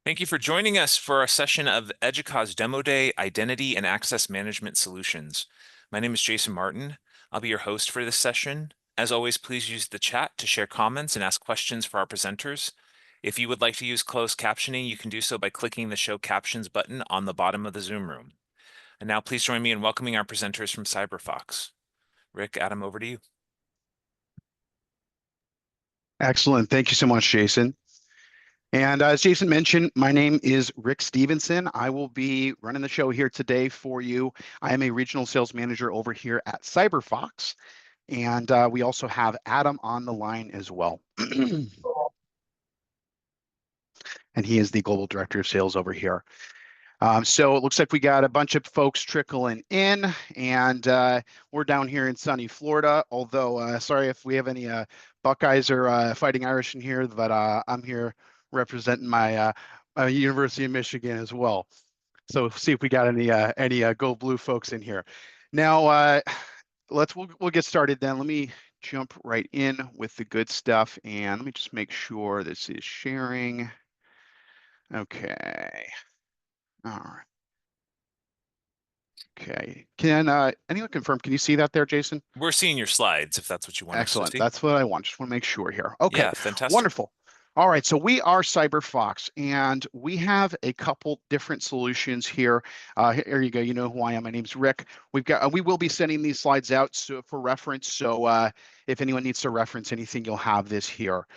Thank you for joining us for our session of EDUCAUSE Demo Day, Identity and Access Management Solutions. My name is Jason Martin. I'll be your host for this session. As always, please use the chat to share comments and ask questions for our presenters. If you would like to use closed captioning, you can do so by clicking the Show Captions button on the bottom of the Zoom room. And now please join me in welcoming our presenters from CyberFox. Rick, Adam, over to you. Excellent. Thank you so much, Jason. And as Jason mentioned, my name is Rick Stevenson. I will be running the show here today for you. I am a regional sales manager over here at CyberFox. And we also have Adam on the line as well. And he is the global director of sales over here. So it looks like we got a bunch of folks trickling in, and we're down here in sunny Florida. Although, sorry if we have any Buckeyes or Fighting Irish in here, but I'm here representing my University of Michigan as well. So see if we got any Go Blue folks in here. Now, we'll get started then. Let me jump right in with the good stuff, and let me just make sure this is sharing. Okay. All right. Okay. Can anyone confirm? Can you see that there, Jason? We're seeing your slides if that's what you want us to Excellent. see. That's what I want. Just want to make sure here. Okay. Yeah, fantastic. Wonderful. All right. So we are CyberFox, and we have a couple different solutions here. Here you go. You know who I am. My name's Rick. We will be sending these slides out for reference. So if anyone needs to reference anything, you'll have this here.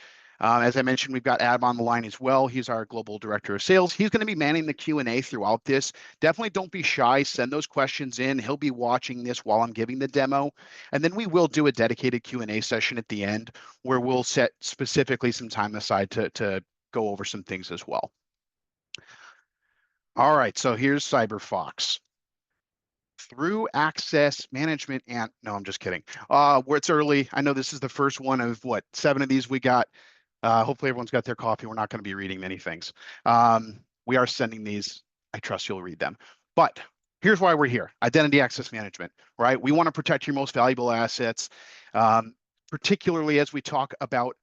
As I mentioned, we've got Adam on the line as well. He's our global director of sales. He's going to be manning the Q&A throughout this. Definitely don't be shy. Send those questions in. He'll be watching this while I'm giving the demo. And then we will do a dedicated Q&A session at the end where we'll set specifically some time aside to go over some things as well. All right, so here's CyberFox. Through access management and no, I'm just kidding. Where it's early. I know this is the first one of what, 7 of these we got. Hopefully everyone's got their coffee. We're not going to be reading many things. We are sending these. I trust you'll read them. But here's why we're here. Identity access management, right? We want to protect your most valuable assets, particularly as we talk about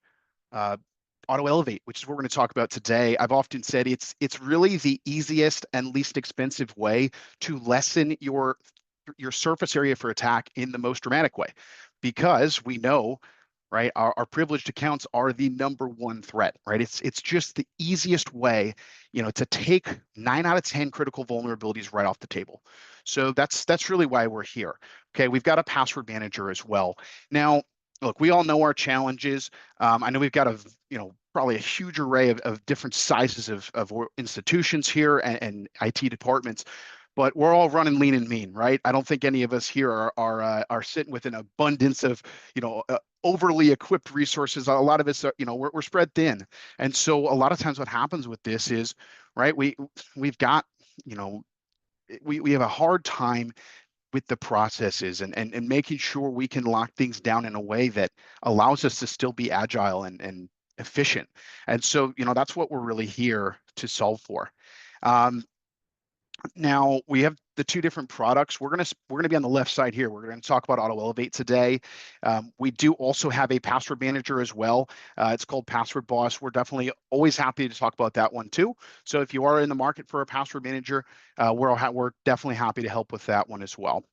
Auto Elevate, which is what we're going to talk about today. I've often said it's really the easiest and least expensive way to lessen your surface area for attack in the most dramatic way, because we know, right, our privileged accounts are the #1 threat, right? It's just the easiest way, to take 9 out of 10 critical vulnerabilities right off the table. So that's really why we're here. Okay, we've got a password manager as well. Now, look, we all know our challenges. I know we've got probably a huge array of different sizes of institutions here and IT departments, but we're all running lean and mean, right? I don't think any of us here are sitting with an abundance of, overly equipped resources. A lot of us are, we're spread thin. And so a lot of times what happens with this is, right, we've got, we have a hard time with the processes and making sure we can lock things down in a way that allows us to still be agile and efficient. And so, that's what we're really here to solve for. Now we have the 2 different products. We're gonna be on the left side here. We're going to talk about Auto Elevate today. We do also have a password manager as well. It's called Password Boss. We're definitely always happy to talk about that one too. So if you are in the market for a password manager, we're definitely happy to help with that one as well.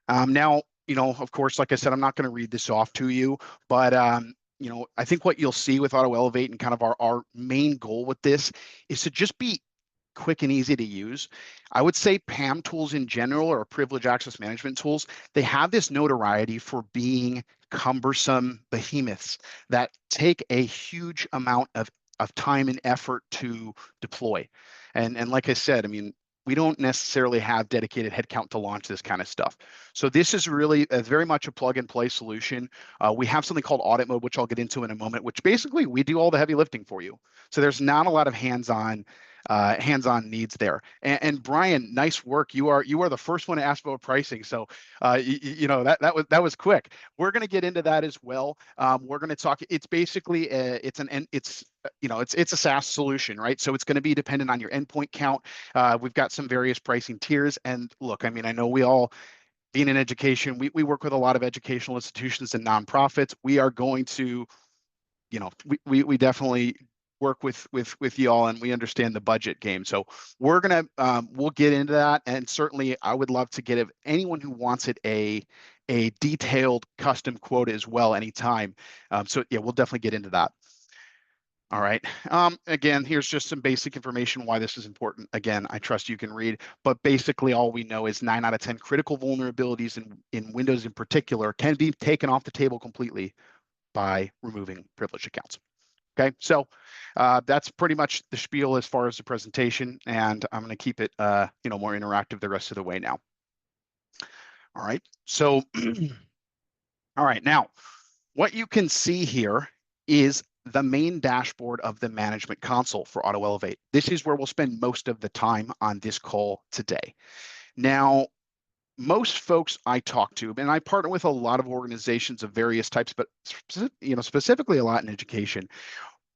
Now, of course, like I said, I'm not going to read this off to you, but I think what you'll see with Auto Elevate and kind of our main goal with this is to just be quick and easy to use. I would say PAM tools in general, or privileged access management tools, they have this notoriety for being cumbersome behemoths that take a huge amount of time and effort to deploy. And like I said, I mean, we don't necessarily have dedicated headcount to launch this kind of stuff. So this is really very much a plug and play solution. We have something called Audit Mode, which I'll get into in a moment, which basically we do all the heavy lifting for you. So there's not a lot of hands-on needs there. And Brian, nice work. You are the first one to ask about pricing. So that was quick. We're going to get into that as well. We're going to talk. It's basically it's a SaaS solution, right? So it's going to be dependent on your endpoint count. We've got some various pricing tiers. And look, I mean, I know we all, being in education, we work with a lot of educational institutions and nonprofits. We are going to, we definitely work with y'all, and we understand the budget game. So we're gonna we'll get into that, and certainly I would love to get anyone who wants it a detailed custom quote as well anytime. So yeah, we'll definitely get into that. All right. Again, here's just some basic information why this is important. Again, I trust you can read, but basically all we know is 9 out of 10 critical vulnerabilities in Windows in particular can be taken off the table completely by removing privileged accounts. Okay, so that's pretty much the spiel as far as the presentation, and I'm going to keep it more interactive the rest of the way now. All right, so all right, now what you can see here is the main dashboard of the management console for AutoElevate. This is where we'll spend most of the time on this call today. Now, most folks I talk to, and I partner with a lot of organizations of various types, but specifically a lot in education.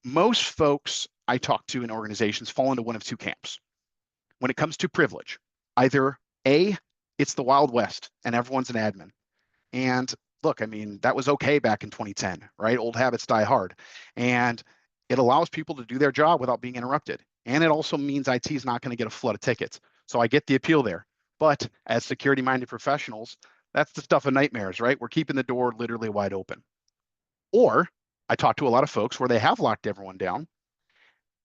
Most folks I talk to in organizations fall into one of two camps. When it comes to privilege, either A, it's the Wild West and everyone's an admin. And look, I mean, that was okay back in 2010, right? Old habits die hard. And it allows people to do their job without being interrupted. And it also means IT is not going to get a flood of tickets. So I get the appeal there. But as security-minded professionals, that's the stuff of nightmares, right? We're keeping the door literally wide open. Or I talk to a lot of folks where they have locked everyone down.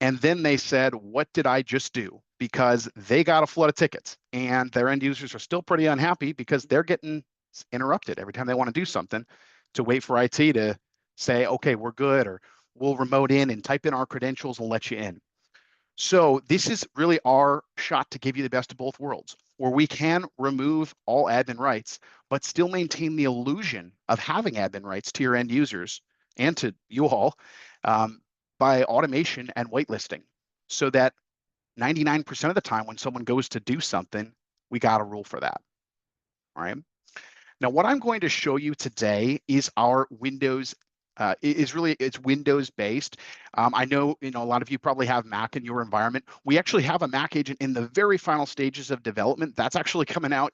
And then they said, what did I just do? Because they got a flood of tickets and their end users are still pretty unhappy because they're getting interrupted every time they want to do something to wait for IT to say, okay, we're good, or we'll remote in and type in our credentials and let you in. So this is really our shot to give you the best of both worlds, where we can remove all admin rights, but still maintain the illusion of having admin rights to your end users and to you all by automation and whitelisting, so that 99% of the time when someone goes to do something, we got a rule for that. All right. Now, what I'm going to show you today is our Windows. It's Windows based. I know a lot of you probably have Mac in your environment. We actually have a Mac agent in the very final stages of development. That's actually coming out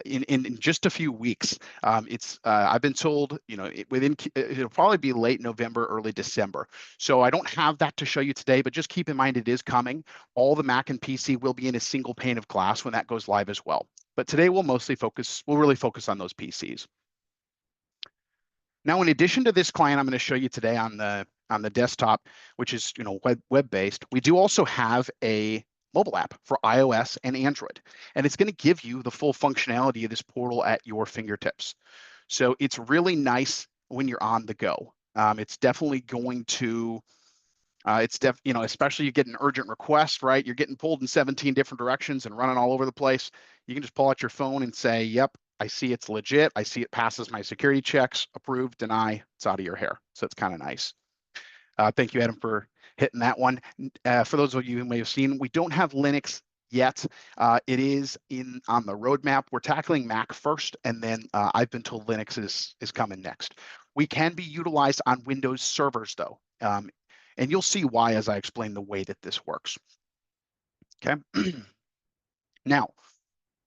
in just a few weeks. I've been told it'll probably be late November, early December. So I don't have that to show you today, but just keep in mind it is coming. All the Mac and PC will be in a single pane of glass when that goes live as well. But today we'll really focus on those PCs. Now, in addition to this client I'm going to show you today on the desktop, which is web-based, we do also have a mobile app for iOS and Android, and it's going to give you the full functionality of this portal at your fingertips. So it's really nice when you're on the go. It's definitely going to especially you get an urgent request, right? You're getting pulled in 17 different directions and running all over the place. You can just pull out your phone and say, yep, I see it's legit. I see it passes my security checks, approve, deny, it's out of your hair. So it's kind of nice. Thank you, Adam, for hitting that one. For those of you who may have seen, we don't have Linux yet. It is on the roadmap. We're tackling Mac first, and then I've been told Linux is coming next. We can be utilized on Windows servers, though. And you'll see why as I explain the way that this works. Okay. Now,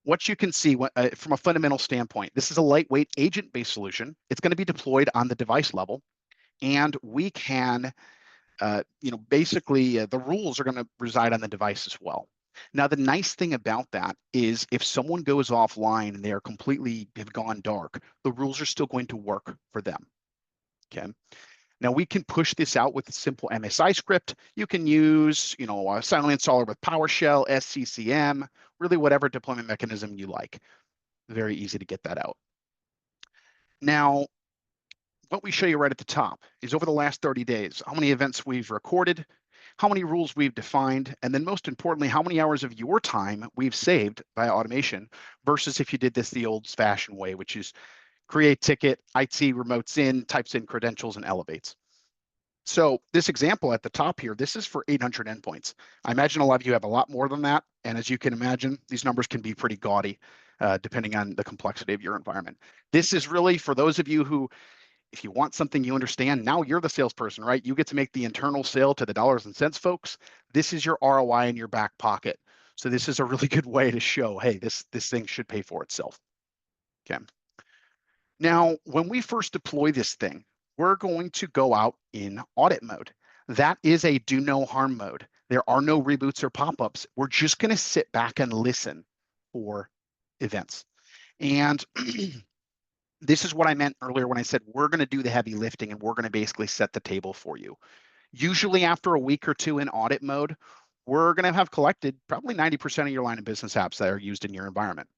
what you can see from a fundamental standpoint, this is a lightweight agent-based solution. It's going to be deployed on the device level, and we can, basically the rules are going to reside on the device as well. Now, the nice thing about that is if someone goes offline and they are have gone dark, the rules are still going to work for them. Okay. Now we can push this out with a simple MSI script. You can use, a silent installer with PowerShell, SCCM, really whatever deployment mechanism you like. Very easy to get that out. Now, what we show you right at the top is over the last 30 days, how many events we've recorded, how many rules we've defined, and then most importantly, how many hours of your time we've saved by automation versus if you did this the old-fashioned way, which is create ticket, IT remotes in, types in credentials, and elevates. So this example at the top here, this is for 800 endpoints. I imagine a lot of you have a lot more than that. And as you can imagine, these numbers can be pretty gaudy depending on the complexity of your environment. This is really for those of you who, if you want something you understand, now you're the salesperson, right? You get to make the internal sale to the dollars and cents folks. This is your ROI in your back pocket. So this is a really good way to show, hey, this thing should pay for itself. Okay. Now, when we first deploy this thing, we're going to go out in audit mode. That is a do no harm mode. There are no reboots or pop-ups. We're just going to sit back and listen for events. And this is what I meant earlier when I said we're going to do the heavy lifting and we're going to basically set the table for you. Usually after a week or two in audit mode, we're going to have collected probably 90% of your line of business apps that are used in your environment.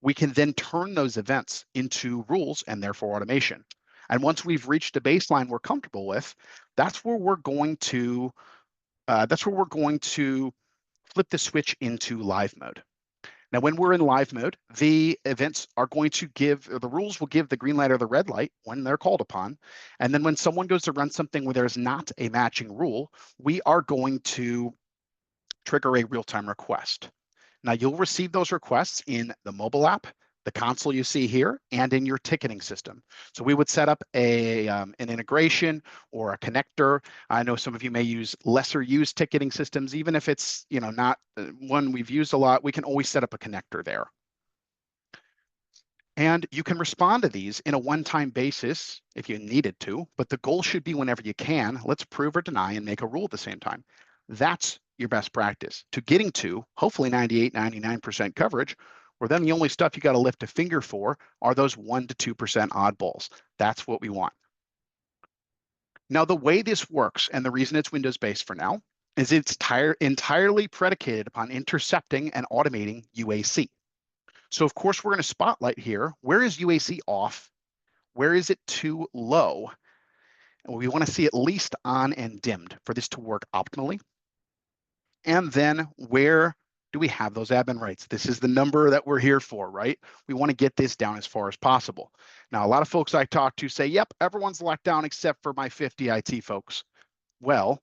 We can then turn those events into rules and therefore automation. And once we've reached a baseline we're comfortable with, that's where we're going to flip the switch into live mode. Now, when we're in live mode, the events are going to give, or the rules will give the green light or the red light when they're called upon. And then when someone goes to run something where there's not a matching rule, we are going to trigger a real-time request. Now, you'll receive those requests in the mobile app, the console you see here, and in your ticketing system. So we would set up an integration or a connector. I know some of you may use lesser used ticketing systems. Even if it's not one we've used a lot, we can always set up a connector there. And you can respond to these in a one-time basis if you needed to, but the goal should be whenever you can, let's approve or deny and make a rule at the same time. That's your best practice to getting to hopefully 98, 99% coverage, where then the only stuff you got to lift a finger for are those 1% to 2% oddballs. That's what we want. Now, the way this works, and the reason it's Windows-based for now, is it's entirely predicated upon intercepting and automating UAC. So of course, we're going to spotlight here. Where is UAC off? Where is it too low? And we want to see at least on and dimmed for this to work optimally. And then where do we have those admin rights? This is the number that we're here for, right? We want to get this down as far as possible. Now, a lot of folks I talk to say, yep, everyone's locked down except for my 50 IT folks. Well,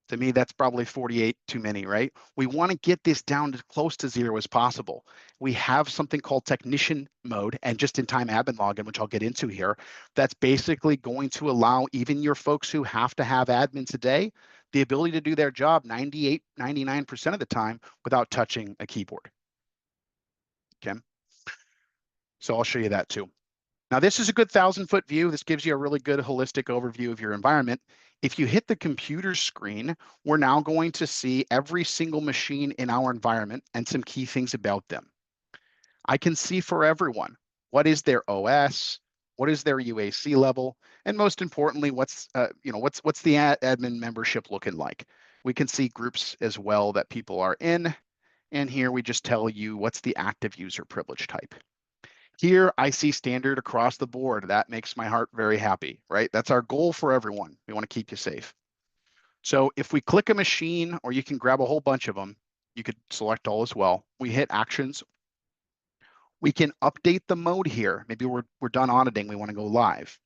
to me, that's probably 48 too many, right? We want to get this down as close to 0 as possible. We have something called technician mode and just-in-time admin login, which I'll get into here. That's basically going to allow even your folks who have to have admin today the ability to do their job 98, 99% of the time without touching a keyboard. Okay. So I'll show you that too. Now, this is a good 1,000-foot view. This gives you a really good holistic overview of your environment. If you hit the computer screen, we're now going to see every single machine in our environment and some key things about them. I can see for everyone, what is their OS, what is their UAC level, and most importantly, what's the admin membership looking like. We can see groups as well that people are in, and here we just tell you what's the active user privilege type. Here, I see standard across the board. That makes my heart very happy, right? That's our goal for everyone. We want to keep you safe. So if we click a machine, or you can grab a whole bunch of them, you could select all as well. We hit actions. We can update the mode here. Maybe we're done auditing. We want to go live.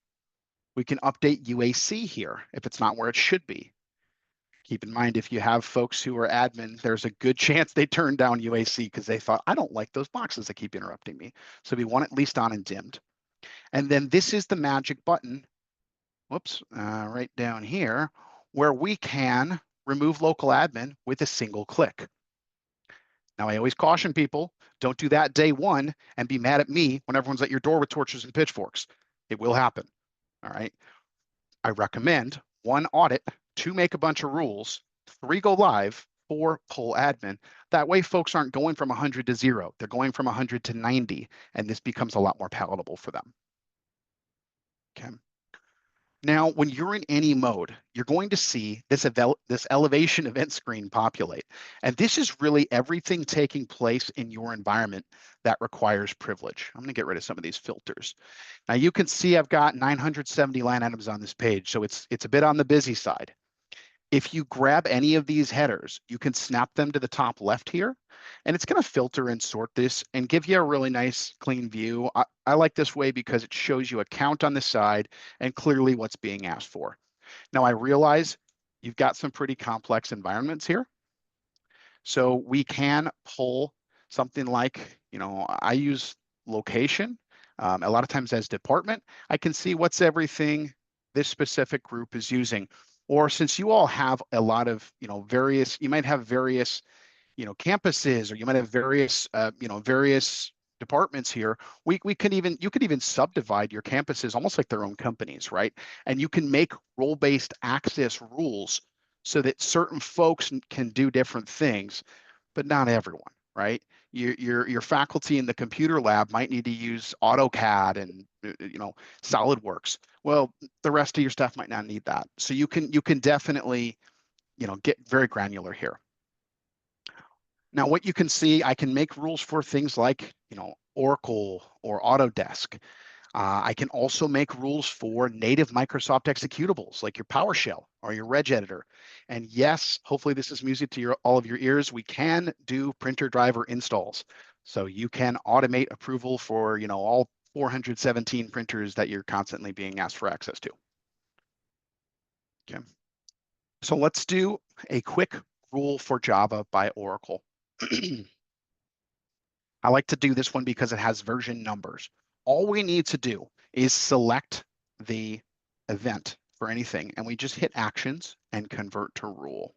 We can update UAC here if it's not where it should be. Keep in mind, if you have folks who are admin, there's a good chance they turned down UAC because they thought, I don't like those boxes that keep interrupting me. So we want it at least on and dimmed. And then this is the magic button, whoops, right down here, where we can remove local admin with a single click. Now, I always caution people, don't do that day one and be mad at me when everyone's at your door with torches and pitchforks. It will happen, all right? I recommend 1, audit, 2, make a bunch of rules, 3, go live, 4, pull admin. That way folks aren't going from 100 to 0. They're going from 100 to 90, and this becomes a lot more palatable for them. Okay. Now, when you're in any mode, you're going to see this elevation event screen populate. And this is really everything taking place in your environment that requires privilege. I'm going to get rid of some of these filters. Now, you can see I've got 970 line items on this page, so it's a bit on the busy side. If you grab any of these headers, you can snap them to the top left here, and it's going to filter and sort this and give you a really nice clean view. I like this way because it shows you a count on the side and clearly what's being asked for. Now, I realize you've got some pretty complex environments here. So we can pull something like, I use location, a lot of times as department. I can see what's everything this specific group is using. Or since you all have a lot of, you might have various, campuses, or you might have various departments here, we can even, you could even subdivide your campuses almost like their own companies, right? And you can make role-based access rules so that certain folks can do different things, but not everyone, right? Your faculty in the computer lab might need to use AutoCAD and SolidWorks. Well, the rest of your staff might not need that. So you can definitely get very granular here. Now, what you can see, I can make rules for things like Oracle or Autodesk. I can also make rules for native Microsoft executables like your PowerShell or your Regeditor. And yes, hopefully this is music to all of your ears. We can do printer driver installs. So you can automate approval for all 417 printers that you're constantly being asked for access to. Okay. So let's do a quick rule for Java by Oracle. I like to do this one because it has version numbers. All we need to do is select the event for anything, and we just hit actions and convert to rule.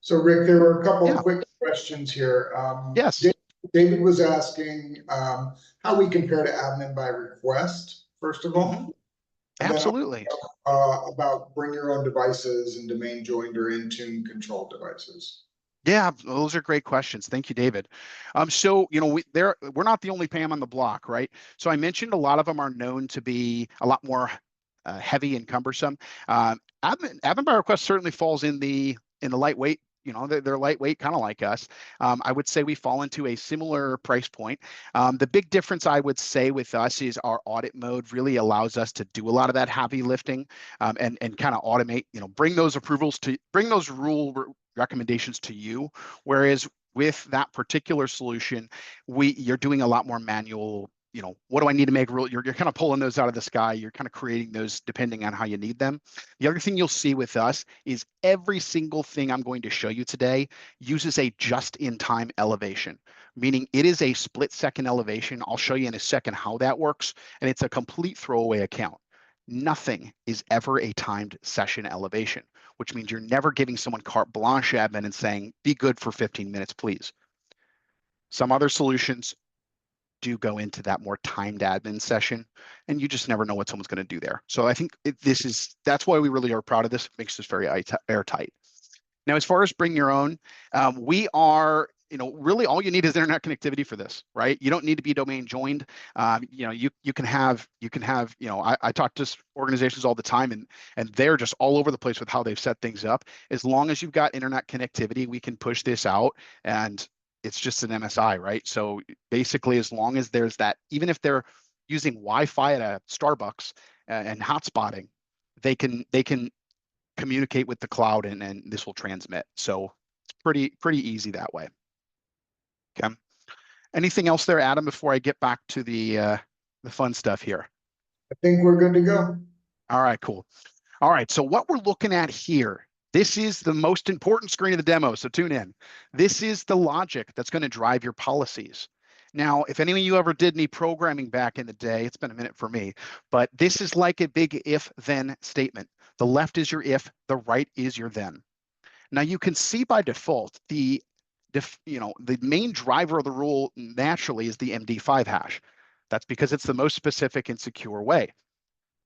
So Rick, there were a couple Yeah. quick questions here. Yes. David was asking how we compare to admin by request, first of all. Absolutely. About bring your own devices and domain joined or Intune control devices. Yeah, those are great questions. Thank you, David. So we're not the only PAM on the block, right? So I mentioned a lot of them are known to be a lot more heavy and cumbersome. Admin by request certainly falls in the lightweight. They're lightweight, kind of like us. I would say we fall into a similar price point. The big difference I would say with us is our audit mode really allows us to do a lot of that heavy lifting and kind of automate, bring those approvals to bring those rule recommendations to you. Whereas with that particular solution, you're doing a lot more manual. What do I need to make rule? You're kind of pulling those out of the sky. You're kind of creating those depending on how you need them. The other thing you'll see with us is every single thing I'm going to show you today uses a just-in-time elevation, meaning it is a split-second elevation. I'll show you in a second how that works, and it's a complete throwaway account. Nothing is ever a timed session elevation, which means you're never giving someone carte blanche admin and saying, be good for 15 minutes, please. Some other solutions do go into that more timed admin session, and you just never know what someone's going to do there. So I think that's why we really are proud of this. It makes this very airtight. Now, as far as bring your own, we are, really all you need is internet connectivity for this, right? You don't need to be domain joined. You can have, I talk to organizations all the time, and they're just all over the place with how they've set things up. As long as you've got internet connectivity, we can push this out, and it's just an MSI, right? So basically, as long as there's that, even if they're using Wi-Fi at a Starbucks and hotspotting, they can communicate with the cloud and this will transmit. So it's pretty easy that way. Okay. Anything else there, Adam, before I get back to the fun stuff here? I think we're good to go. All right, cool. All right, so what we're looking at here, this is the most important screen of the demo, so tune in. This is the logic that's going to drive your policies. Now, if any of you ever did any programming back in the day, it's been a minute for me, but this is like a big if-then statement. The left is your if, the right is your then. Now you can see by default, the main driver of the rule naturally is the MD5 hash. That's because it's the most specific and secure way.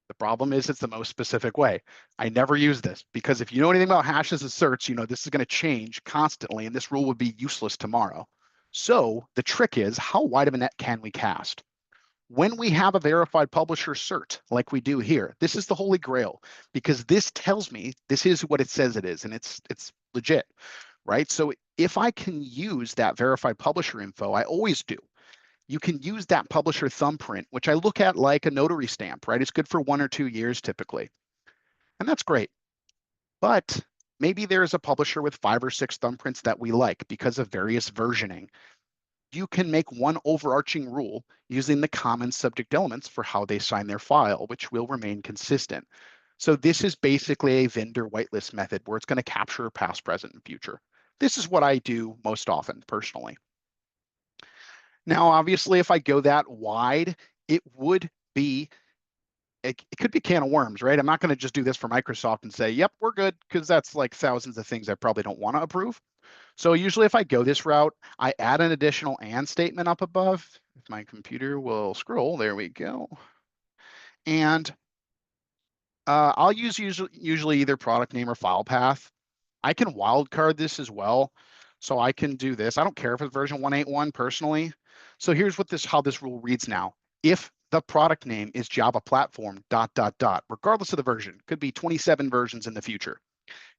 The problem is it's the most specific way. I never use this because if you know anything about hashes and certs, this is going to change constantly and this rule would be useless tomorrow. So the trick is, how wide of a net can we cast? When we have a verified publisher cert, like we do here, this is the holy grail because this tells me this is what it says it is, and it's legit, right? So if I can use that verified publisher info, I always do. You can use that publisher thumbprint, which I look at like a notary stamp, right? It's good for 1 or 2 years typically, and that's great. But maybe there's a publisher with 5 or 6 thumbprints that we like because of various versioning. You can make one overarching rule using the common subject elements for how they sign their file, which will remain consistent. So this is basically a vendor whitelist method where it's going to capture past, present, and future. This is what I do most often personally. Now, obviously, if I go that wide, it could be a can of worms, right? I'm not going to just do this for Microsoft and say, yep, we're good, because that's like thousands of things I probably don't want to approve. So usually if I go this route, I add an additional and statement up above. If my computer will scroll, there we go. And I'll use usually either product name or file path. I can wildcard this as well. So I can do this. I don't care if it's version 181 personally. So here's what how this rule reads now. If the product name is Java platform ... regardless of the version, could be 27 versions in the future.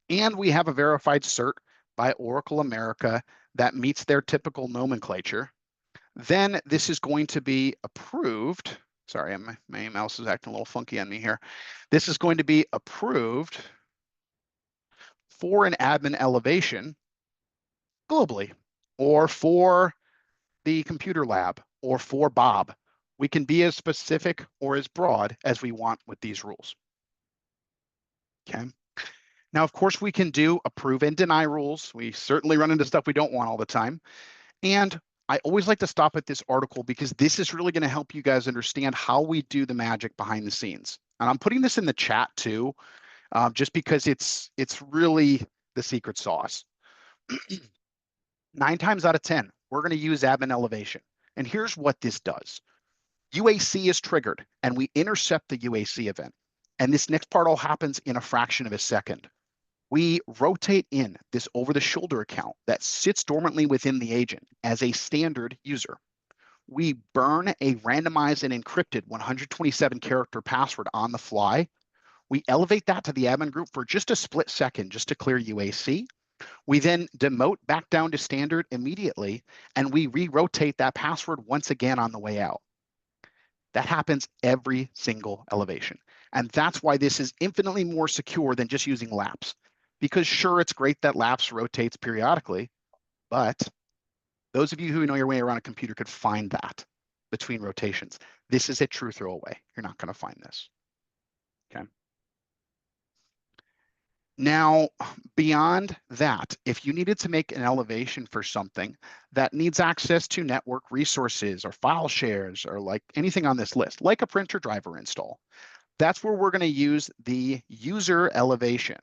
And we have a verified cert by Oracle America that meets their typical nomenclature, then this is going to be approved. Sorry, my mouse is acting a little funky on me here. This is going to be approved for an admin elevation globally, or for the computer lab, or for Bob. We can be as specific or as broad as we want with these rules. Okay. Now, of course, we can do approve and deny rules. We certainly run into stuff we don't want all the time. And I always like to stop at this article because this is really going to help you guys understand how we do the magic behind the scenes. And I'm putting this in the chat too, just because it's really the secret sauce. 9 times out of 10, we're going to use admin elevation. And here's what this does. UAC is triggered and we intercept the UAC event. And this next part all happens in a fraction of a second. We rotate in this over-the-shoulder account that sits dormantly within the agent as a standard user. We burn a randomized and encrypted 127-character password on the fly. We elevate that to the admin group for just a split second just to clear UAC. We then demote back down to standard immediately, and we re-rotate that password once again on the way out. That happens every single elevation. And that's why this is infinitely more secure than just using laps. Because sure, it's great that laps rotates periodically, but those of you who know your way around a computer could find that between rotations. This is a true throwaway. You're not going to find this. Okay. Now, beyond that, if you needed to make an elevation for something that needs access to network resources or file shares or like anything on this list, like a printer driver install, that's where we're going to use the user elevation.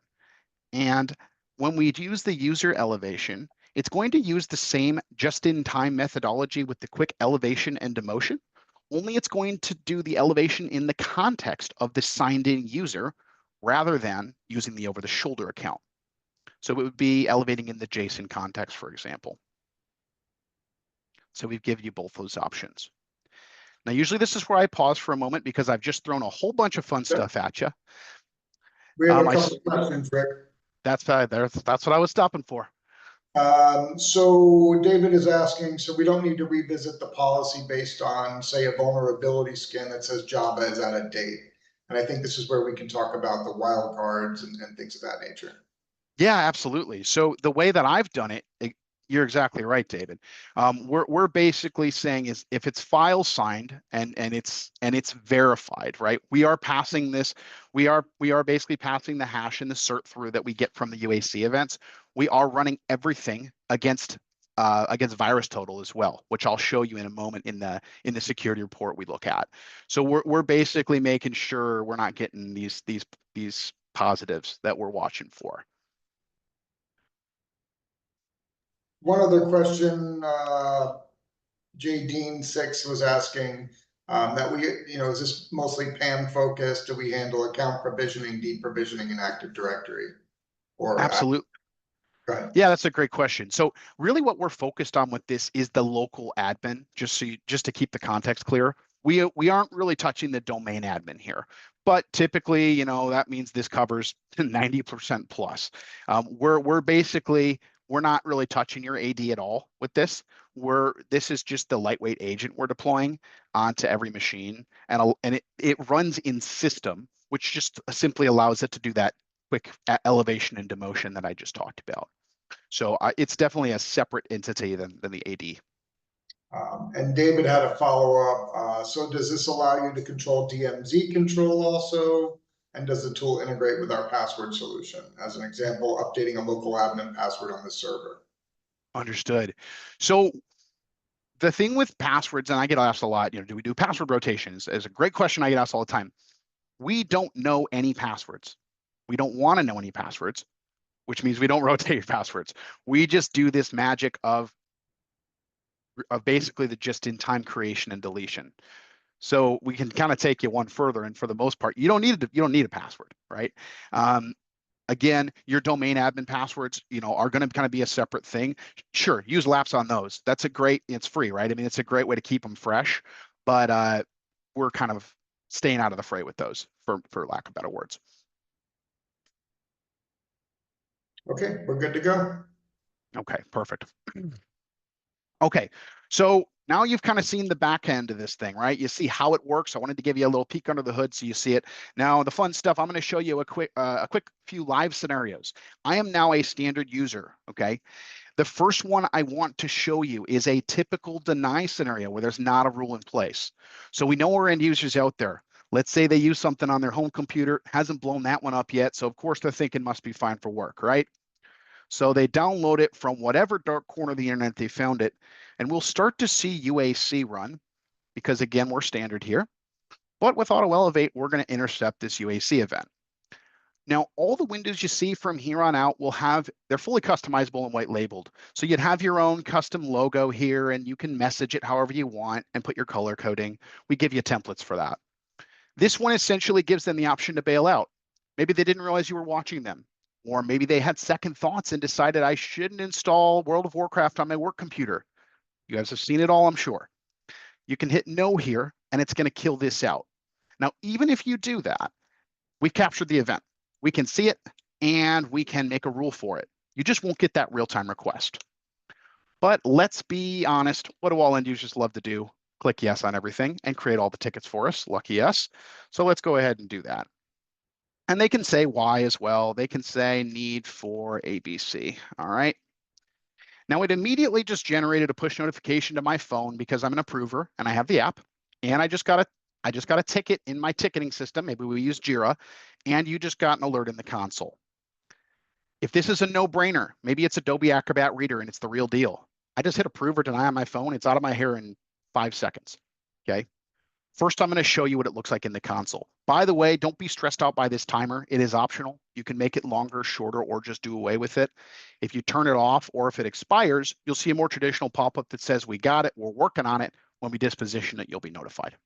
And when we use the user elevation, it's going to use the same just-in-time methodology with the quick elevation and demotion, only it's going to do the elevation in the context of the signed-in user rather than using the over-the-shoulder account. So it would be elevating in the JSON context, for example. So we've given you both those options. Now, usually this is where I pause for a moment because I've just thrown a whole bunch of fun stuff at you. We have a couple of questions, Rick. That's what I was stopping for. So David is asking, so we don't need to revisit the policy based on, say, a vulnerability scan that says Java is out of date. And I think this is where we can talk about the wildcards and things of that nature. Yeah, absolutely. So the way that I've done it, you're exactly right, David. We're basically saying is if it's file signed and it's verified, right? We are passing this. We are basically passing the hash and the cert through that we get from the UAC events. We are running everything against VirusTotal as well, which I'll show you in a moment in the security report we look at. So we're basically making sure we're not getting these positives that we're watching for. One other question, J. Dean 6 was asking that is this mostly PAM focused? Do we handle account provisioning, deprovisioning, and Active Directory? Or absolutely. Yeah, that's a great question. So really what we're focused on with this is the local admin, just to keep the context clear. We aren't really touching the domain admin here, but typically, that means this covers 90% plus. We're not really touching your AD at all with this. This is just the lightweight agent we're deploying onto every machine, and it runs in system, which just simply allows it to do that quick elevation and demotion that I just talked about. So it's definitely a separate entity than the AD. And David had a follow-up. So does this allow you to control DMZ control also? And does the tool integrate with our password solution? As an example, updating a local admin password on the server. Understood. So the thing with passwords, and I get asked a lot, do we do password rotations? Is a great question I get asked all the time. We don't know any passwords. We don't want to know any passwords. which means we don't rotate your passwords. We just do this magic of basically the just-in-time creation and deletion. So we can kind of take you one further, and for the most part, you don't need a password, right? Again, your domain admin passwords, are going to kind of be a separate thing. Sure, use laps on those. It's free, right? I mean, it's a great way to keep them fresh, but we're kind of staying out of the fray with those, for lack of better words. Okay, we're good to go. Okay, perfect. Okay, so now you've kind of seen the back end of this thing, right? You see how it works. I wanted to give you a little peek under the hood so you see it. Now, the fun stuff, I'm going to show you a quick few live scenarios. I am now a standard user, okay? The first one I want to show you is a typical deny scenario where there's not a rule in place. So we know our end users out there. Let's say they use something on their home computer, hasn't blown that one up yet. So of course they're thinking must be fine for work, right? So they download it from whatever dark corner of the internet they found it, and we'll start to see UAC run because again, we're standard here. But with Auto Elevate, we're going to intercept this UAC event. Now, all the windows you see from here on out they're fully customizable and white labeled. So you'd have your own custom logo here and you can message it however you want and put your color coding. We give you templates for that. This one essentially gives them the option to bail out. Maybe they didn't realize you were watching them, or maybe they had second thoughts and decided I shouldn't install World of Warcraft on my work computer. You guys have seen it all, I'm sure. You can hit no here and it's going to kill this out. Now, even if you do that, we've captured the event. We can see it and we can make a rule for it. You just won't get that real-time request. But let's be honest, what do all end users love to do? Click yes on everything and create all the tickets for us. Lucky us. So let's go ahead and do that. And they can say why as well. They can say need for ABC. All right. Now it immediately just generated a push notification to my phone because I'm an approver and I have the app. And I just got a ticket in my ticketing system. Maybe we use Jira, and you just got an alert in the console. If this is a no-brainer, maybe it's Adobe Acrobat Reader and it's the real deal. I just hit approve or deny on my phone. It's out of my hair in 5 seconds. Okay. First, I'm going to show you what it looks like in the console. By the way, don't be stressed out by this timer. It is optional. You can make it longer, shorter, or just do away with it. If you turn it off or if it expires, you'll see a more traditional pop-up that says, we got it, we're working on it. When we disposition it, you'll be notified.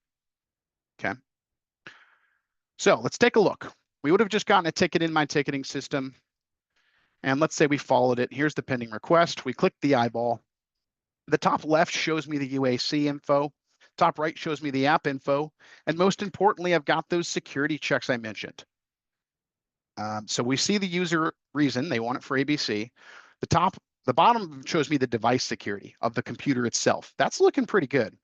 Okay. So let's take a look. We would have just gotten a ticket in my ticketing system. And let's say we followed it. Here's the pending request. We click the eyeball. The top left shows me the UAC info. Top right shows me the app info. And most importantly, I've got those security checks I mentioned. So we see the user reason they want it for ABC. The bottom shows me the device security of the computer itself. That's looking pretty good.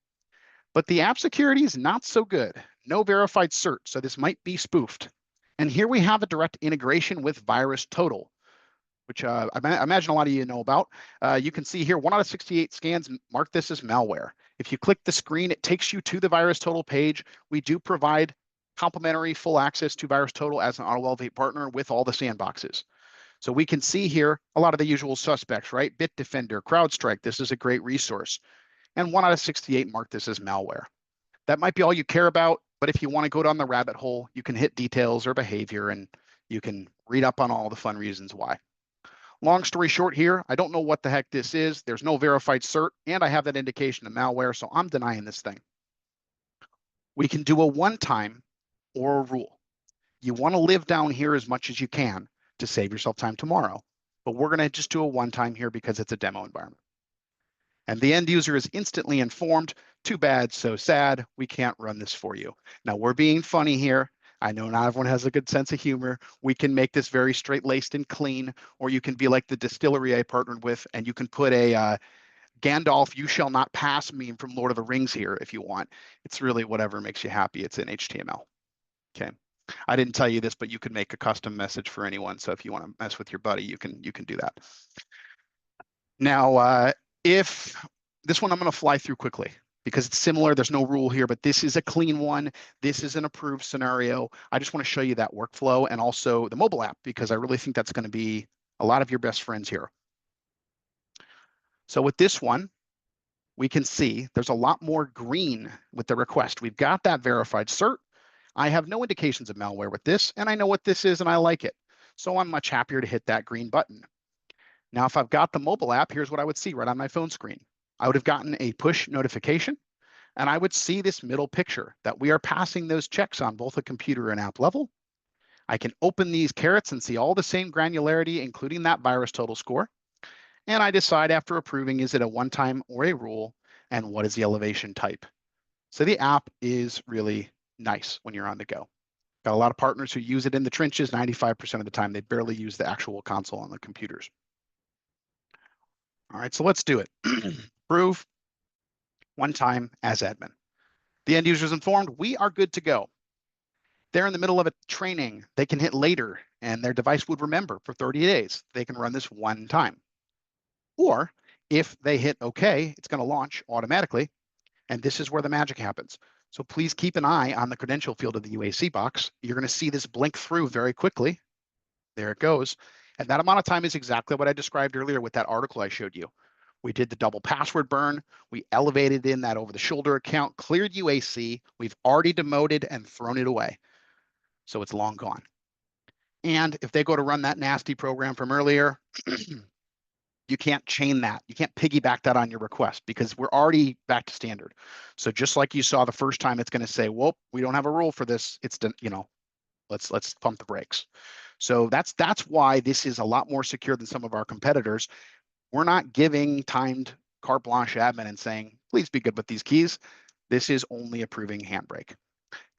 But the app security is not so good. No verified cert, so this might be spoofed. And here we have a direct integration with VirusTotal, which I imagine a lot of you know about. You can see here, 1 out of 68 scans mark this as malware. If you click the screen, it takes you to the VirusTotal page. We do provide complimentary full access to VirusTotal as an Auto Elevate partner with all the sandboxes. So we can see here a lot of the usual suspects, right? Bitdefender, CrowdStrike, this is a great resource. And 1 out of 68 mark this as malware. That might be all you care about, but if you want to go down the rabbit hole, you can hit details or behavior and you can read up on all the fun reasons why. Long story short here, I don't know what the heck this is. There's no verified cert, and I have that indication of malware, so I'm denying this thing. We can do a one-time or a rule. You want to live down here as much as you can to save yourself time tomorrow, but we're going to just do a one-time here because it's a demo environment. And the end user is instantly informed, too bad, so sad, we can't run this for you. Now we're being funny here. I know not everyone has a good sense of humor. We can make this very straight-laced and clean, or you can be like the distillery I partnered with, and you can put a Gandalf, you shall not pass meme from Lord of the Rings here if you want. It's really whatever makes you happy. It's in HTML. Okay. I didn't tell you this, but you can make a custom message for anyone. So if you want to mess with your buddy, you can do that. Now, if this one I'm going to fly through quickly because it's similar. There's no rule here, but this is a clean one. This is an approved scenario. I just want to show you that workflow and also the mobile app because I really think that's going to be a lot of your best friends here. So with this one, we can see there's a lot more green with the request. We've got that verified cert. I have no indications of malware with this, and I know what this is, and I like it. So I'm much happier to hit that green button. Now, if I've got the mobile app, here's what I would see right on my phone screen. I would have gotten a push notification, and I would see this middle picture that we are passing those checks on both a computer and app level. I can open these carets and see all the same granularity, including that virus total score. And I decide after approving, is it a one-time or a rule, and what is the elevation type? So the app is really nice when you're on the go. Got a lot of partners who use it in the trenches. 95% of the time, they barely use the actual console on the computers. All right, so let's do it. Approve one time as admin. The end user is informed. We are good to go. They're in the middle of a training. They can hit later, and their device would remember for 30 days. They can run this one time. Or if they hit OK, it's going to launch automatically. And this is where the magic happens. So please keep an eye on the credential field of the UAC box. You're going to see this blink through very quickly. There it goes. And that amount of time is exactly what I described earlier with that article I showed you. We did the double password burn. We elevated in that over the shoulder account, cleared UAC. We've already demoted and thrown it away. So it's long gone. And if they go to run that nasty program from earlier, you can't chain that. You can't piggyback that on your request because we're already back to standard. So just like you saw the first time, it's going to say, well, we don't have a rule for this. It's, you know, let's pump the brakes. So that's why this is a lot more secure than some of our competitors. We're not giving timed carte blanche admin and saying, please be good with these keys. This is only approving Handbrake.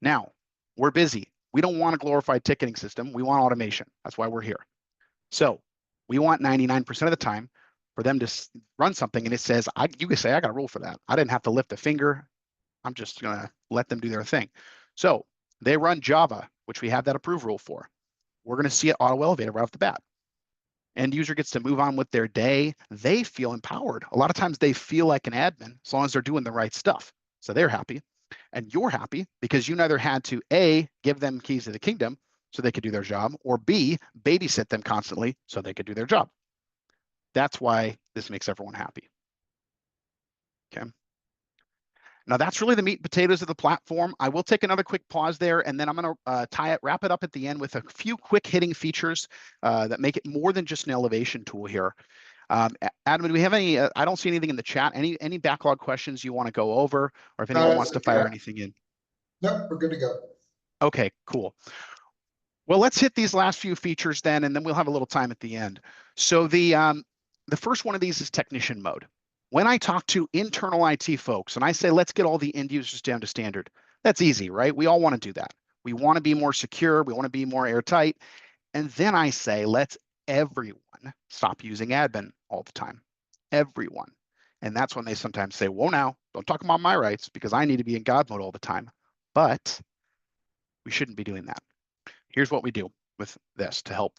Now, we're busy. We don't want a glorified ticketing system. We want automation. That's why we're here. So we want 99% of the time for them to run something and it says, you can say, I got a rule for that. I didn't have to lift a finger. I'm just going to let them do their thing. So they run Java, which we have that approve rule for. We're going to see it auto elevated right off the bat. End user gets to move on with their day. They feel empowered. A lot of times they feel like an admin as long as they're doing the right stuff. So they're happy. And you're happy because you neither had to A, give them keys to the kingdom so they could do their job, or B, babysit them constantly so they could do their job. That's why this makes everyone happy. Okay. Now that's really the meat and potatoes of the platform. I will take another quick pause there, and then I'm going to wrap it up at the end with a few quick hitting features that make it more than just an elevation tool here. Adam, do we have any? I don't see anything in the chat. Any backlog questions you want to go over, or if anyone wants to fire anything in? No, we're good to go. Okay, cool. Well, let's hit these last few features then, and then we'll have a little time at the end. So the first one of these is technician mode. When I talk to internal IT folks and I say, let's get all the end users down to standard, that's easy, right? We all want to do that. We want to be more secure. We want to be more airtight. And then I say, let's everyone stop using admin all the time. Everyone. And that's when they sometimes say, whoa, now, don't talk about my rights because I need to be in God mode all the time. But we shouldn't be doing that. Here's what we do with this to help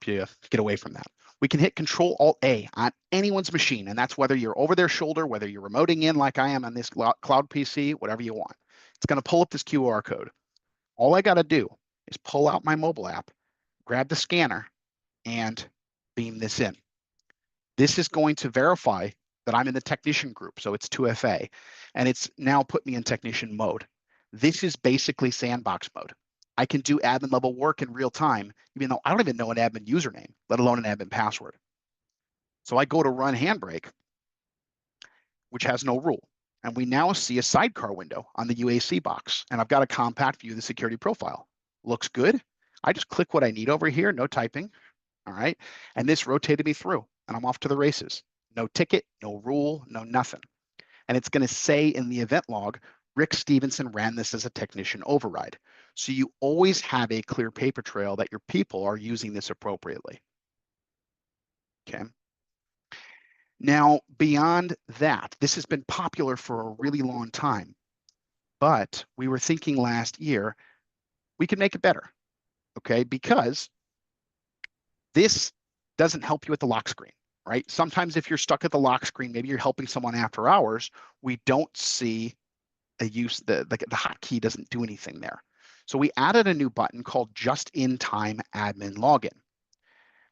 you get away from that. We can hit Control-Alt-A on anyone's machine, and that's whether you're over their shoulder, whether you're remoting in like I am on this cloud PC, whatever you want. It's going to pull up this QR code. All I got to do is pull out my mobile app, grab the scanner, and beam this in. This is going to verify that I'm in the technician group, so it's 2FA, and it's now put me in technician mode. This is basically sandbox mode. I can do admin level work in real time, even though I don't even know an admin username, let alone an admin password. So I go to run Handbrake, which has no rule. And we now see a sidecar window on the UAC box. And I've got a compact view of the security profile. Looks good. I just click what I need over here, no typing. All right. And this rotated me through and I'm off to the races. No ticket, no rule, no nothing. And it's going to say in the event log, Rick Stevenson ran this as a technician override. So you always have a clear paper trail that your people are using this appropriately. Okay. Now, beyond that, this has been popular for a really long time, but we were thinking last year, we could make it better, okay? Because this doesn't help you at the lock screen, right? Sometimes if you're stuck at the lock screen, maybe you're helping someone after hours, we don't see a use, the hotkey doesn't do anything there. So we added a new button called Just-in-Time Admin Login.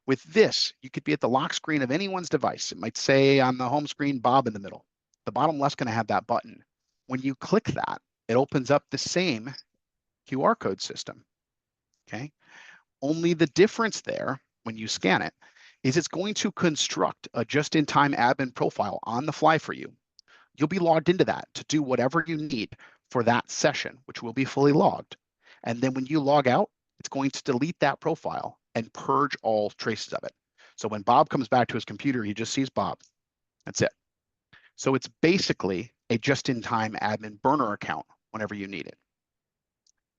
With this, you could be at the lock screen of anyone's device. It might say on the home screen, Bob in the middle. The bottom left's going to have that button. When you click that, it opens up the same QR code system, okay? Only the difference there when you scan it is it's going to construct a just-in-time admin profile on the fly for you. You'll be logged into that to do whatever you need for that session, which will be fully logged. And then when you log out, it's going to delete that profile and purge all traces of it. So when Bob comes back to his computer, he just sees Bob. That's it. So it's basically a just-in-time admin burner account whenever you need it.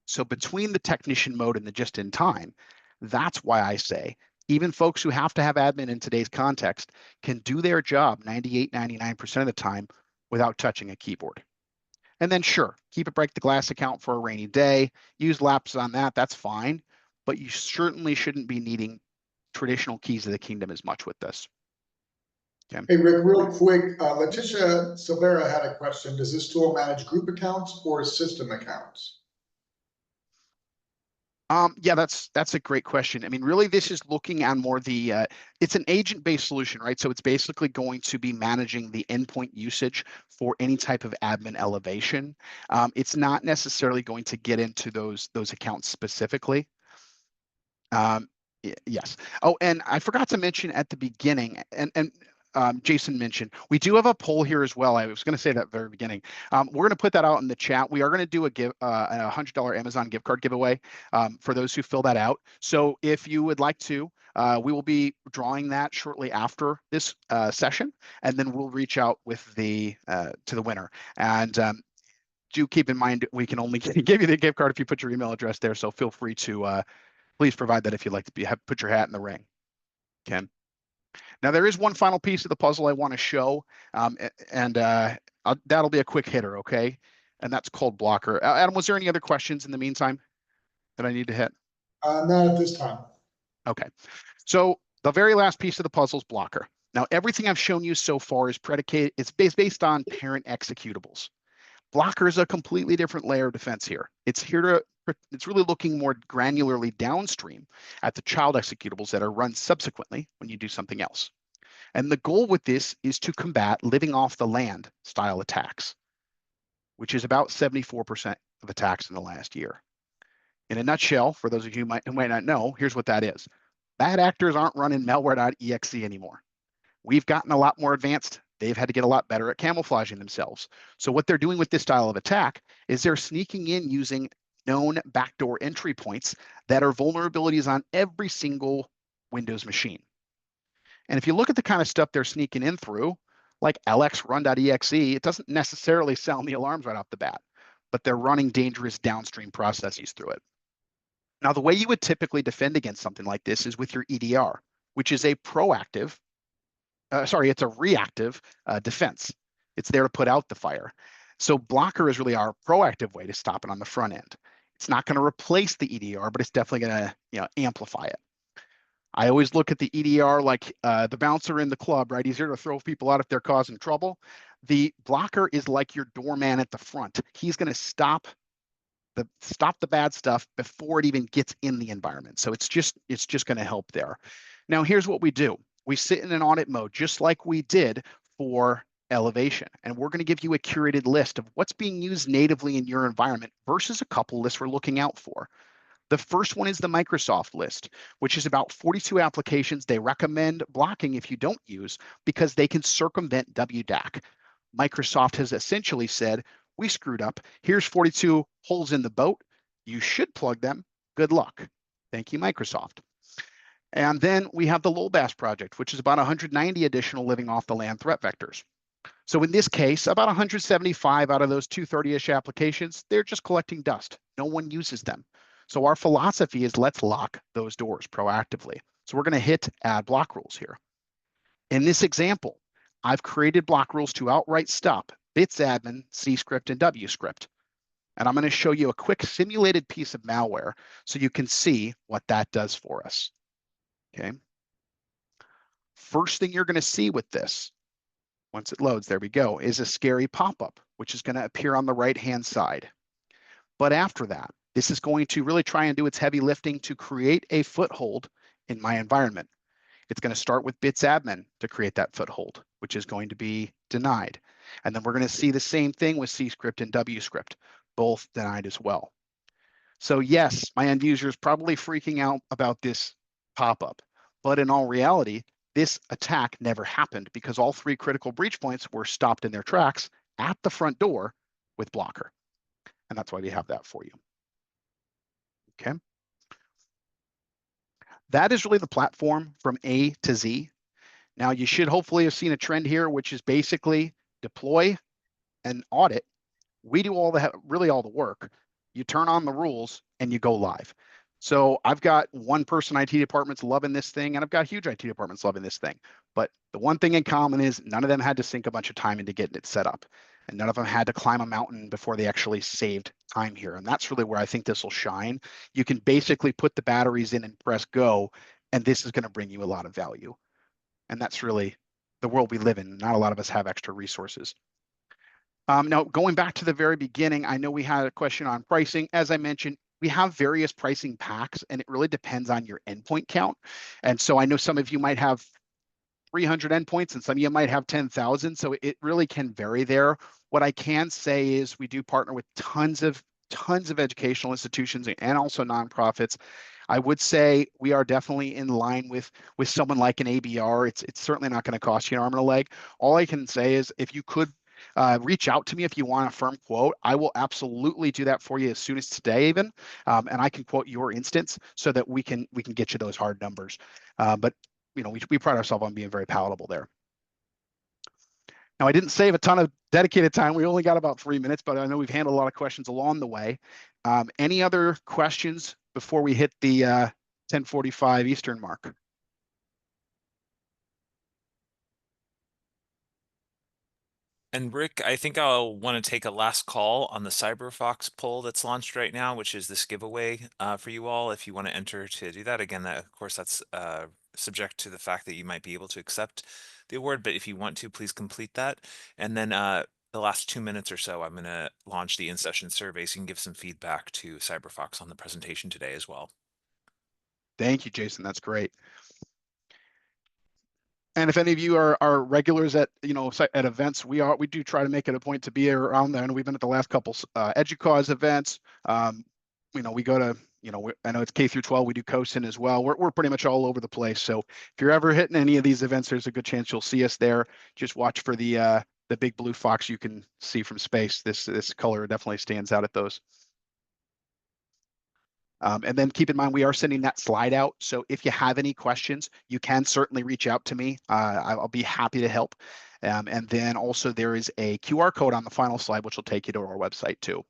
So between the technician mode and the just-in-time, that's why I say even folks who have to have admin in today's context can do their job 98, 99% of the time without touching a keyboard. And then sure, keep a break the glass account for a rainy day, use lapses on that, that's fine, but you certainly shouldn't be needing traditional keys of the kingdom as much with this. Okay. Hey, Rick, real quick, Letitia Silvera had a question. Does this tool manage group accounts or system accounts? Yeah, that's a great question. I mean, really, this is looking on more the, it's an agent-based solution, right? So it's basically going to be managing the endpoint usage for any type of admin elevation. It's not necessarily going to get into those accounts specifically. Yes. Oh, and I forgot to mention at the beginning, and Jason mentioned, we do have a poll here as well. I was going to say that at the very beginning. We're going to put that out in the chat. We are going to do a $100 Amazon gift card giveaway for those who fill that out. So if you would like to, we will be drawing that shortly after this session, and then we'll reach out with the to the winner. And do keep in mind, we can only give you the gift card if you put your email address there. So feel free to please provide that if you'd like to put your hat in the ring. Ken. Now there is one final piece of the puzzle I want to show, that'll be a quick hitter, okay? And that's called Blocker. Adam, was there any other questions in the meantime that I need to hit? Not at this time. Okay, so the very last piece of the puzzle is Blocker. Now everything I've shown you so far is predicated, it's based on parent executables. Blocker is a completely different layer of defense here. It's really looking more granularly downstream at the child executables that are run subsequently when you do something else. And the goal with this is to combat living off the land style attacks, which is about 74% of attacks in the last year. In a nutshell, for those of you who might not know, here's what that is. Bad actors aren't running malware.exe anymore. We've gotten a lot more advanced. They've had to get a lot better at camouflaging themselves. So what they're doing with this style of attack is they're sneaking in using known backdoor entry points that are vulnerabilities on every single Windows machine. And if you look at the kind of stuff they're sneaking in through, like lxrun.exe, it doesn't necessarily sound the alarms right off the bat, but they're running dangerous downstream processes through it. Now, the way you would typically defend against something like this is with your EDR, which is a proactive, it's a reactive defense. It's there to put out the fire. So Blocker is really our proactive way to stop it on the front end. It's not going to replace the EDR, but it's definitely going to amplify it. I always look at the EDR like the bouncer in the club, right? He's here to throw people out if they're causing trouble. The Blocker is like your doorman at the front. He's going to stop the bad stuff before it even gets in the environment. So it's just going to help there. Now, here's what we do. We sit in an audit mode, just like we did for Elevation. And we're going to give you a curated list of what's being used natively in your environment versus a couple lists we're looking out for. The first one is the Microsoft list, which is about 42 applications they recommend blocking if you don't use because they can circumvent WDAC. Microsoft has essentially said, we screwed up. Here's 42 holes in the boat. You should plug them. Good luck. Thank you, Microsoft. And then we have the LOLBAS project, which is about 190 additional living off the land threat vectors. So in this case, about 175 out of those 230-ish applications, they're just collecting dust. No one uses them. So our philosophy is let's lock those doors proactively. So we're going to hit add block rules here. In this example, I've created block rules to outright stop BitsAdmin, CScript, and WScript. And I'm going to show you a quick simulated piece of malware so you can see what that does for us. Okay. First thing you're going to see with this, once it loads, there we go, is a scary pop-up, which is going to appear on the right-hand side. But after that, this is going to really try and do its heavy lifting to create a foothold in my environment. It's going to start with BitsAdmin to create that foothold, which is going to be denied. And then we're going to see the same thing with CScript and WScript, both denied as well. So yes, my end user is probably freaking out about this pop-up, But in all reality, this attack never happened because all 3 critical breach points were stopped in their tracks at the front door with Blocker. And that's why we have that for you. Okay. That is really the platform from A to Z. Now you should hopefully have seen a trend here, which is basically deploy and audit. We do really all the work. You turn on the rules and you go live. So I've got one person IT departments loving this thing, and I've got huge IT departments loving this thing. But the one thing in common is none of them had to sink a bunch of time into getting it set up. And none of them had to climb a mountain before they actually saved time here. And that's really where I think this will shine. You can basically put the batteries in and press go, and this is going to bring you a lot of value. And that's really the world we live in. Not a lot of us have extra resources. Now, going back to the very beginning, I know we had a question on pricing. As I mentioned, we have various pricing packs, and it really depends on your endpoint count. And so I know some of you might have 300 endpoints and some of you might have 10,000. So it really can vary there. What I can say is we do partner with tons of educational institutions and also nonprofits. I would say we are definitely in line with someone like an ABR. It's certainly not going to cost you an arm and a leg. All I can say is if you could reach out to me if you want a firm quote. I will absolutely do that for you as soon as today, even, and I can quote your instance so that we can get you those hard numbers. But you know, we pride ourselves on being very palatable there. Now, I didn't save a ton of dedicated time. We only got about 3 minutes, but I know we've handled a lot of questions along the way. Any other questions before we hit the 10:45 Eastern mark? And Rick, I think I'll want to take a last call on the CyberFox poll that's launched right now, which is this giveaway for you all. If you want to enter to do that, again, that of course that's subject to the fact that you might be able to accept the award, but if you want to, please complete that. And then the last 2 minutes or so, I'm going to launch the in-session survey so you can give some feedback to CyberFox on the presentation today as well. Thank you, Jason. That's great. And if any of you are regulars at at events, we do try to make it a point to be around there. And we've been at the last couple EDUCAUSE events. We go to I know it's K through 12. We do COSIN as well. We're pretty much all over the place. So if you're ever hitting any of these events, there's a good chance you'll see us there. Just watch for the big blue fox you can see from space. This color definitely stands out at those. And then keep in mind, we are sending that slide out. So if you have any questions, you can certainly reach out to me. I'll be happy to help. And then also there is a QR code on the final slide, which will take you to our website too.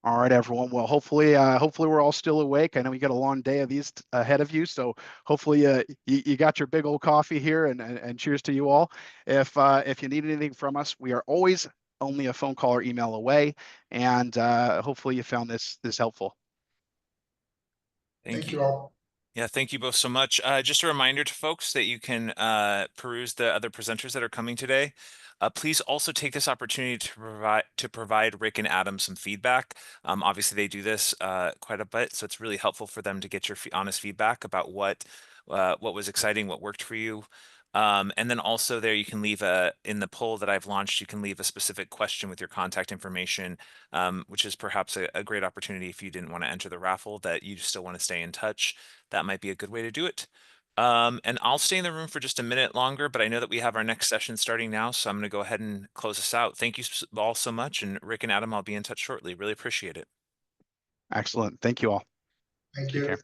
All right, everyone. Well, hopefully we're all still awake. I know you got a long day of these ahead of you, so hopefully you got your big old coffee here, and cheers to you all. If you need anything from us, we are always only a phone call or email away, and hopefully you found this helpful. Thank you all. Yeah, thank you both so much. Just a reminder to folks that you can peruse the other presenters that are coming today. Please also take this opportunity to provide Rick and Adam some feedback. Obviously, they do this quite a bit, so it's really helpful for them to get your honest feedback about what was exciting, what worked for you. And then also there you can leave in the poll that I've launched, you can leave a specific question with your contact information, which is perhaps a great opportunity if you didn't want to enter the raffle that you still want to stay in touch. That might be a good way to do it. And I'll stay in the room for just a minute longer, but I know that we have our next session starting now, so I'm going to go ahead and close us out. Thank you all so much. And Rick and Adam, I'll be in touch shortly. Really appreciate it. Excellent. Thank you all. Thank Take you. care.